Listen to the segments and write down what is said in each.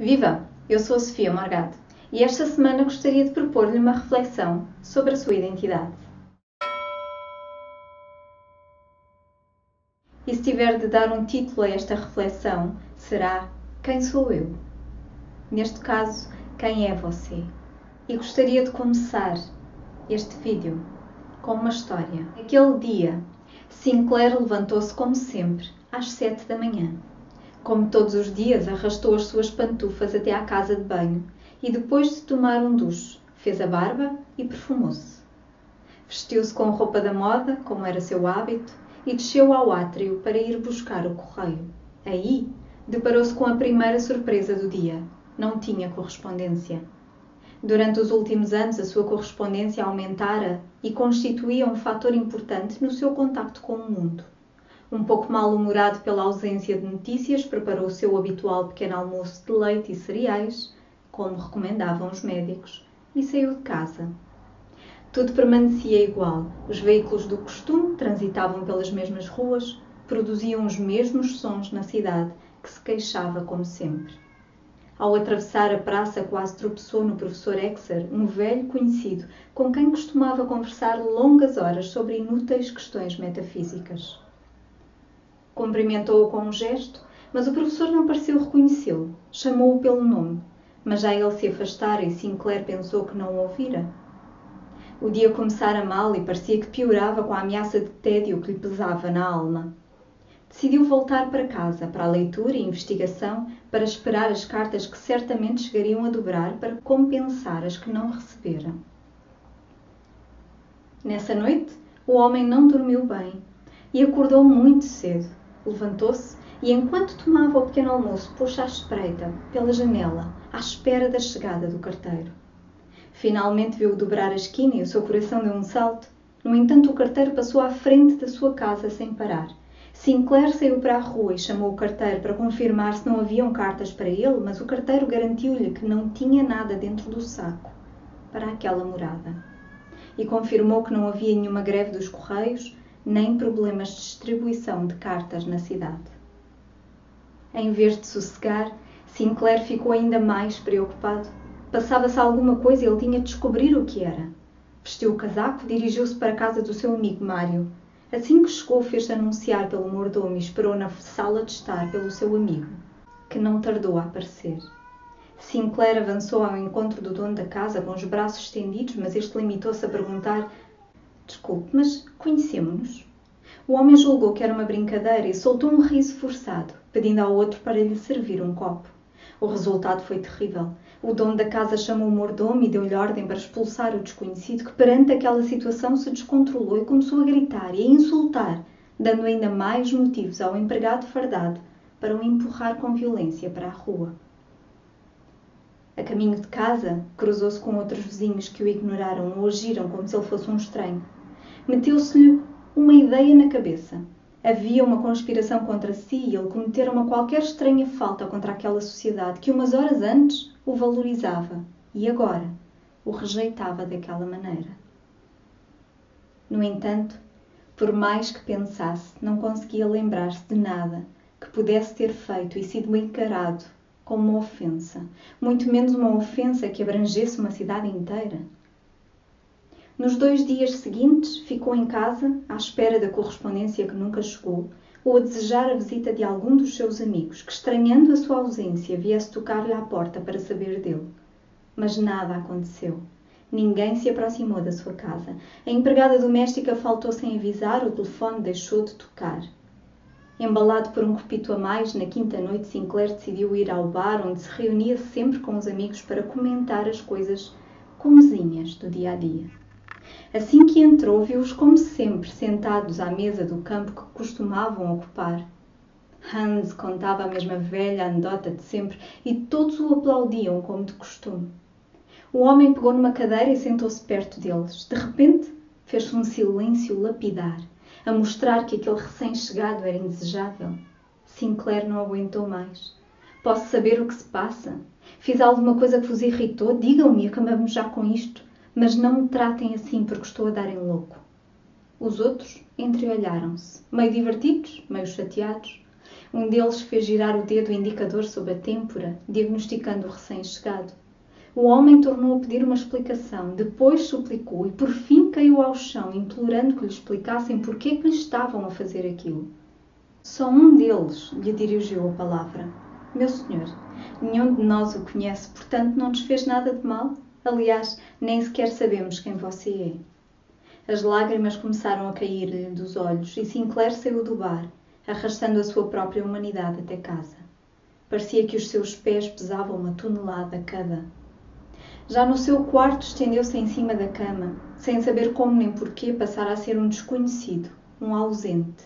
Viva! Eu sou a Sofia Morgado e esta semana gostaria de propor-lhe uma reflexão sobre a sua identidade. E se tiver de dar um título a esta reflexão, será Quem sou eu? Neste caso, quem é você? E gostaria de começar este vídeo com uma história. Aquele dia, Sinclair levantou-se como sempre, às 7 da manhã. Como todos os dias, arrastou as suas pantufas até à casa de banho e, depois de tomar um duche, fez a barba e perfumou-se. Vestiu-se com roupa da moda, como era seu hábito, e desceu ao átrio para ir buscar o correio. Aí, deparou-se com a primeira surpresa do dia. Não tinha correspondência. Durante os últimos anos, a sua correspondência aumentara e constituía um fator importante no seu contacto com o mundo. Um pouco mal-humorado pela ausência de notícias, preparou o seu habitual pequeno almoço de leite e cereais, como recomendavam os médicos, e saiu de casa. Tudo permanecia igual. Os veículos do costume transitavam pelas mesmas ruas, produziam os mesmos sons na cidade, que se queixava como sempre. Ao atravessar a praça, quase tropeçou no professor Exer, um velho conhecido, com quem costumava conversar longas horas sobre inúteis questões metafísicas. Cumprimentou-o com um gesto, mas o professor não pareceu reconhecê-lo. Chamou-o pelo nome, mas já ele se afastara e Sinclair pensou que não o ouvira. O dia começara mal e parecia que piorava com a ameaça de tédio que lhe pesava na alma. Decidiu voltar para casa, para a leitura e investigação, para esperar as cartas que certamente chegariam a dobrar para compensar as que não recebera. Nessa noite, o homem não dormiu bem e acordou muito cedo. Levantou-se e, enquanto tomava o pequeno almoço, pôs-se à espreita, pela janela, à espera da chegada do carteiro. Finalmente viu-o dobrar a esquina e o seu coração deu um salto. No entanto, o carteiro passou à frente da sua casa sem parar. Sinclair saiu para a rua e chamou o carteiro para confirmar se não haviam cartas para ele, mas o carteiro garantiu-lhe que não tinha nada dentro do saco para aquela morada. E confirmou que não havia nenhuma greve dos correios, nem problemas de distribuição de cartas na cidade. Em vez de sossegar, Sinclair ficou ainda mais preocupado. Passava-se alguma coisa e ele tinha de descobrir o que era. Vestiu o casaco e dirigiu-se para a casa do seu amigo Mário. Assim que chegou, fez-se anunciar pelo mordomo e esperou na sala de estar pelo seu amigo, que não tardou a aparecer. Sinclair avançou ao encontro do dono da casa com os braços estendidos, mas este limitou-se a perguntar: "Desculpe, mas conhecemo-nos?" O homem julgou que era uma brincadeira e soltou um riso forçado, pedindo ao outro para lhe servir um copo. O resultado foi terrível. O dono da casa chamou o mordomo e deu-lhe ordem para expulsar o desconhecido, que perante aquela situação se descontrolou e começou a gritar e a insultar, dando ainda mais motivos ao empregado fardado para o empurrar com violência para a rua. A caminho de casa, cruzou-se com outros vizinhos que o ignoraram ou agiram como se ele fosse um estranho. Meteu-se-lhe uma ideia na cabeça. Havia uma conspiração contra si e ele cometera uma qualquer estranha falta contra aquela sociedade que umas horas antes o valorizava e agora o rejeitava daquela maneira. No entanto, por mais que pensasse, não conseguia lembrar-se de nada que pudesse ter feito e sido encarado como uma ofensa, muito menos uma ofensa que abrangesse uma cidade inteira. Nos 2 dias seguintes, ficou em casa, à espera da correspondência que nunca chegou, ou a desejar a visita de algum dos seus amigos, que, estranhando a sua ausência, viesse tocar-lhe à porta para saber dele. Mas nada aconteceu. Ninguém se aproximou da sua casa. A empregada doméstica faltou sem avisar, o telefone deixou de tocar. Embalado por um copito a mais, na quinta noite, Sinclair decidiu ir ao bar, onde se reunia sempre com os amigos para comentar as coisas comezinhas do dia-a-dia. Assim que entrou, viu-os como sempre, sentados à mesa do campo que costumavam ocupar. Hans contava a mesma velha anedota de sempre e todos o aplaudiam como de costume. O homem pegou numa cadeira e sentou-se perto deles. De repente, fez-se um silêncio lapidar, a mostrar que aquele recém-chegado era indesejável. Sinclair não aguentou mais. "Posso saber o que se passa? Fiz alguma coisa que vos irritou? Digam-me e acabamos já com isto. Mas não me tratem assim porque estou a dar em louco." Os outros entreolharam-se, meio divertidos, meio chateados. Um deles fez girar o dedo indicador sobre a têmpora, diagnosticando o recém-chegado. O homem tornou a pedir uma explicação, depois suplicou e por fim caiu ao chão, implorando que lhe explicassem porque que lhe estavam a fazer aquilo. Só um deles lhe dirigiu a palavra. Meu senhor, nenhum de nós o conhece, portanto não nos fez nada de mal. Aliás, nem sequer sabemos quem você é. As lágrimas começaram a cair-lhe dos olhos e Sinclair saiu do bar, arrastando a sua própria humanidade até casa. Parecia que os seus pés pesavam 1 tonelada cada. Já no seu quarto estendeu-se em cima da cama, sem saber como nem porquê passara a ser um desconhecido, um ausente.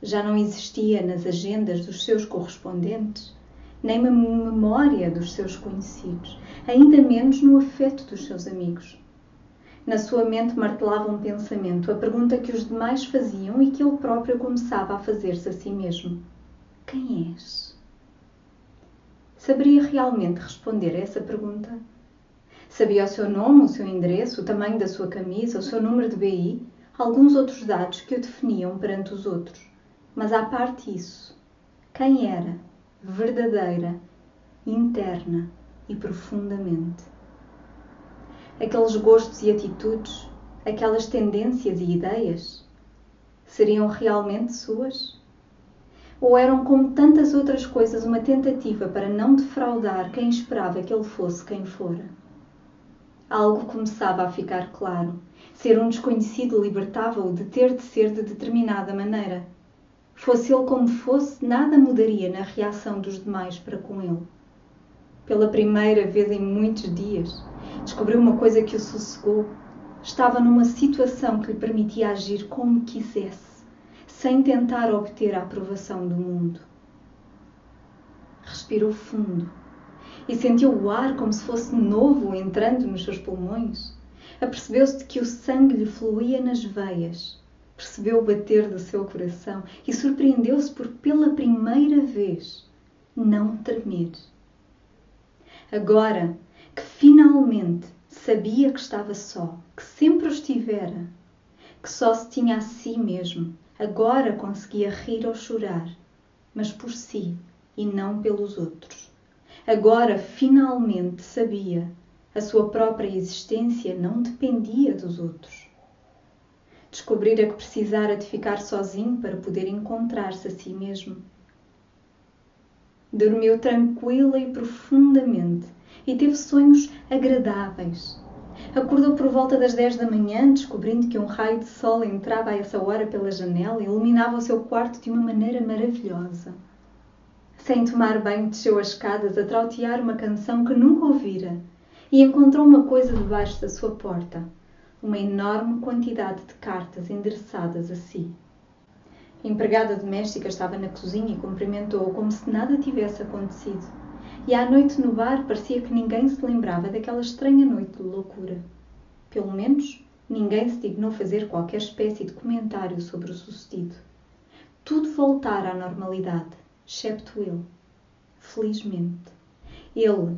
Já não existia nas agendas dos seus correspondentes, nem na memória dos seus conhecidos, ainda menos no afeto dos seus amigos. Na sua mente martelava um pensamento, a pergunta que os demais faziam e que ele próprio começava a fazer-se a si mesmo. Quem és? Saberia realmente responder a essa pergunta? Sabia o seu nome, o seu endereço, o tamanho da sua camisa, o seu número de BI, alguns outros dados que o definiam perante os outros. Mas à parte isso, quem era, verdadeira, interna e profundamente? Aqueles gostos e atitudes, aquelas tendências e ideias, seriam realmente suas? Ou eram, como tantas outras coisas, uma tentativa para não defraudar quem esperava que ele fosse quem fora? Algo começava a ficar claro. Ser um desconhecido libertava-o de ter de ser de determinada maneira. Fosse ele como fosse, nada mudaria na reação dos demais para com ele. Pela primeira vez em muitos dias, descobriu uma coisa que o sossegou. Estava numa situação que lhe permitia agir como quisesse, sem tentar obter a aprovação do mundo. Respirou fundo e sentiu o ar como se fosse novo entrando nos seus pulmões. Apercebeu-se de que o sangue lhe fluía nas veias. Percebeu o bater do seu coração e surpreendeu-se por, pela primeira vez, não tremer. Agora que finalmente sabia que estava só, que sempre o estivera, que só se tinha a si mesmo, agora conseguia rir ou chorar, mas por si e não pelos outros. Agora finalmente sabia, a sua própria existência não dependia dos outros. Descobrira que precisara de ficar sozinho para poder encontrar-se a si mesmo. Dormiu tranquila e profundamente e teve sonhos agradáveis. Acordou por volta das 10 da manhã, descobrindo que um raio de sol entrava a essa hora pela janela e iluminava o seu quarto de uma maneira maravilhosa. Sem tomar banho, desceu as escadas a trautear uma canção que nunca ouvira e encontrou uma coisa debaixo da sua porta. Uma enorme quantidade de cartas endereçadas a si. A empregada doméstica estava na cozinha e cumprimentou-o como se nada tivesse acontecido. E à noite no bar parecia que ninguém se lembrava daquela estranha noite de loucura. Pelo menos, ninguém se dignou fazer qualquer espécie de comentário sobre o sucedido. Tudo voltara à normalidade, excepto ele. Felizmente. Ele,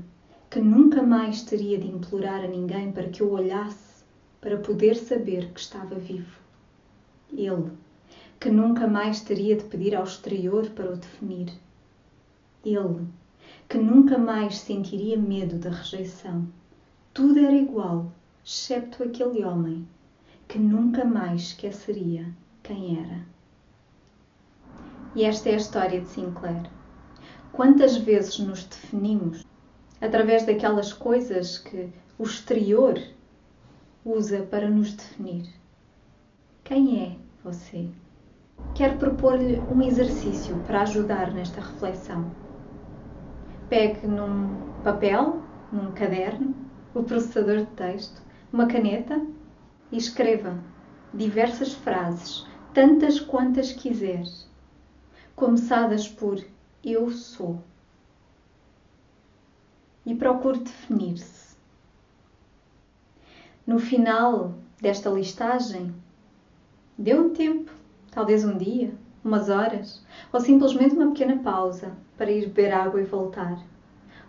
que nunca mais teria de implorar a ninguém para que o olhasse, para poder saber que estava vivo. Ele, que nunca mais teria de pedir ao exterior para o definir. Ele, que nunca mais sentiria medo da rejeição. Tudo era igual, excepto aquele homem, que nunca mais esqueceria quem era. E esta é a história de Sinclair. Quantas vezes nos definimos através daquelas coisas que o exterior usa para nos definir? Quem é você? Quero propor-lhe um exercício para ajudar nesta reflexão. Pegue num papel, num caderno, o processador de texto, uma caneta e escreva diversas frases, tantas quantas quiser, começadas por eu sou. E procure definir-se. No final desta listagem, dê um tempo, talvez um dia, umas horas, ou simplesmente uma pequena pausa para ir beber água e voltar.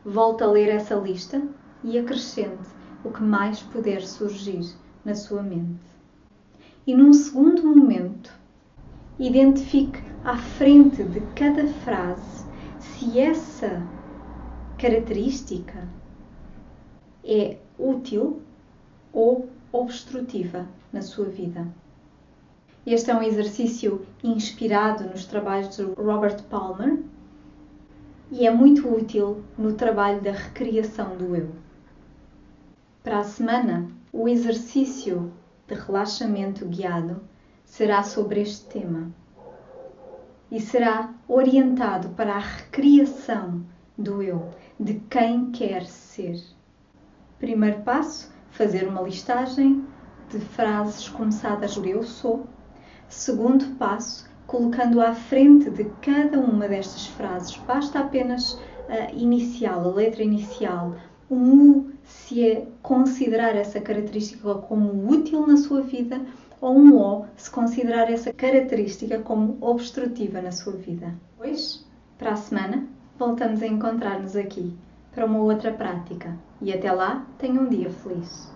Volte a ler essa lista e acrescente o que mais puder surgir na sua mente. E num segundo momento, identifique à frente de cada frase se essa característica é útil ou obstrutiva na sua vida. Este é um exercício inspirado nos trabalhos de Robert Palmer e é muito útil no trabalho da recriação do eu. Para a semana, o exercício de relaxamento guiado será sobre este tema e será orientado para a recriação do eu, de quem quer ser. Primeiro passo, fazer uma listagem de frases começadas por eu sou. Segundo passo, colocando à frente de cada uma destas frases, basta apenas a letra inicial, um U se é considerar essa característica como útil na sua vida, ou um O se considerar essa característica como obstrutiva na sua vida. Hoje, para a semana, voltamos a encontrar-nos aqui para uma outra prática. E até lá, tenha um dia feliz.